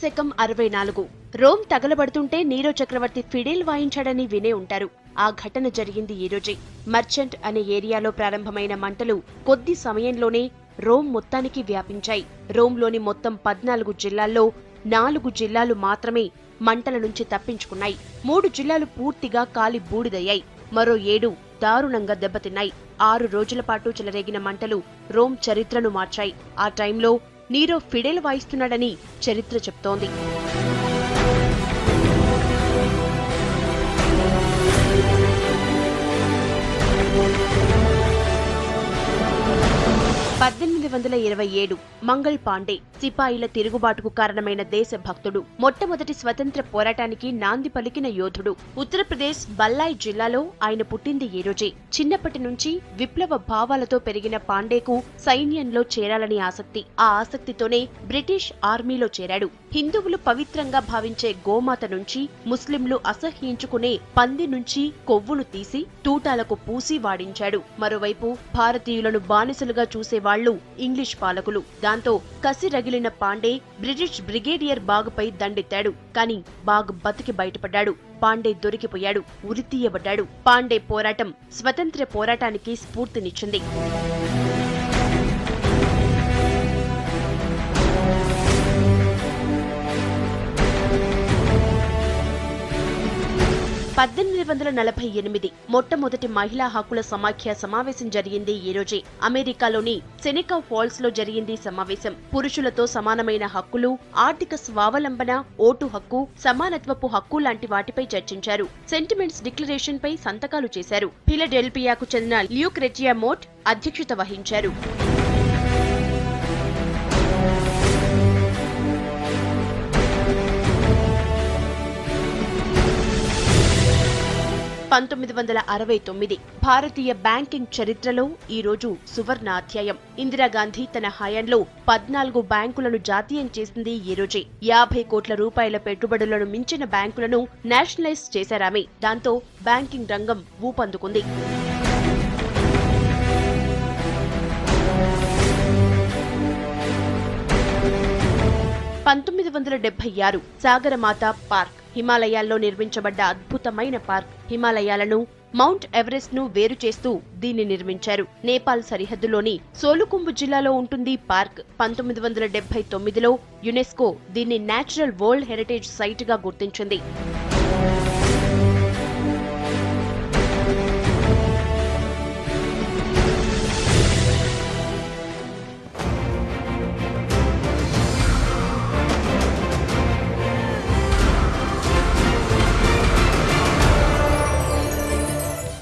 శకం 64 Rome తగలబడుతుంటే Nero చక్రవర్తి fiddle వాయించాడని వినే ఉంటారు. ఆ ఘటన జరిగింది ఈ రోజే. మర్చెంట్ అనే ఏరియాలో ప్రారంభమైన మంటలు కొద్ది సమయంలోనే రోమ్ మొత్తానికి వ్యాపించాయి. రోమ్లోని మొత్తం 14 జిల్లాల్లో 4 జిల్లాలు మాత్రమే మంటల నుంచి తప్పించుకున్నాయి. 3 జిల్లాలు పూర్తిగా కాలి బూడిదయ్యాయి. మరో 7 దారుణంగా దెబ్బతిన్నాయి. 6 రోజుల పాటు చెలరేగిన మంటలు రోమ్ చరిత్రను మార్చాయి. ఆ టైంలో నీరో ఫిడేల్ వాయిస్తున్నాడని చరిత్ర చెప్తోంది. మంగళ్ పాండే సిపాయిల తిరుగుబాటుకు కారణమైన దేశభక్తుడు. మొట్టమొదటి స్వతంత్ర పోరాటానికి నాంది పలికిన యోధుడు. ఉత్తరప్రదేశ్ బల్లాయ్ జిల్లాలో ఆయన పుట్టింది ఈ రోజే. చిన్నప్పటి నుంచి విప్లవ భావాలతో పెరిగిన పాండేకు సైన్యంలో చేరాలని ఆసక్తి. ఆ ఆసక్తితోనే బ్రిటిష్ ఆర్మీలో చేరాడు. హిందువులు పవిత్రంగా భావించే గోమాత నుంచి ముస్లింలు అసహ్యించుకునే పంది నుంచి కొవ్వును తీసి తూటాలకు పూసి వాడించాడు. మరోవైపు భారతీయులను బానిసలుగా చూసేవాళ్లు ఇంగ్లీష్ పాలకులు. దాంతో కసి రగిలిన పాండే బ్రిటిష్ బ్రిగేడియర్ బాగుపై దండెత్తాడు. కాని బాగ్ బతికి బయటపడ్డాడు. పాండే దొరికిపోయాడు, ఉరితీయబడ్డాడు. పాండే పోరాటం స్వతంత్ర పోరాటానికి స్ఫూర్తినిచ్చింది. మొట్టమొదటి మహిళా హక్కుల సమాఖ్య సమావేశం జరిగింది ఈ రోజే. అమెరికాలోని సెనెకా ఫాల్స్ లో జరిగింది సమావేశం. పురుషులతో సమానమైన హక్కులు, ఆర్థిక స్వావలంబన, ఓటు హక్కు, సమానత్వపు హక్కు లాంటి వాటిపై చర్చించారు. సెంటిమెంట్స్ డిక్లరేషన్ పై సంతకాలు చేశారు. ఫిలడెల్ఫియాకు చెందిన ల్యూక్రెటియా మోట్ అధ్యక్షత వహించారు. భారతీయ బ్యాంకింగ్ చరిత్రలో ఈ రోజు సువర్ణ అధ్యాయం. ఇందిరాగాంధీ తన హయాంలో 14 బ్యాంకులను జాతీయం చేసింది ఈ రోజే. 50 కోట్ల రూపాయల పెట్టుబడులను మించిన బ్యాంకులను నేషనలైజ్ చేశారామె. దాంతో బ్యాంకింగ్ రంగం ఊపందుకుంది. సాగరమాత పార్క్ హిమాలయాల్లో నిర్మించబడ్డ అద్భుతమైన పార్క్. హిమాలయాలను, మౌంట్ ఎవరెస్ట్ ను వేరు చేస్తూ దీన్ని నిర్మించారు. నేపాల్ సరిహద్దులోని సోలుకుంబు జిల్లాలో ఉంటుంది పార్క్. 1979లో యునెస్కో దీన్ని నేచురల్ వరల్డ్ హెరిటేజ్ సైట్ గా గుర్తించింది.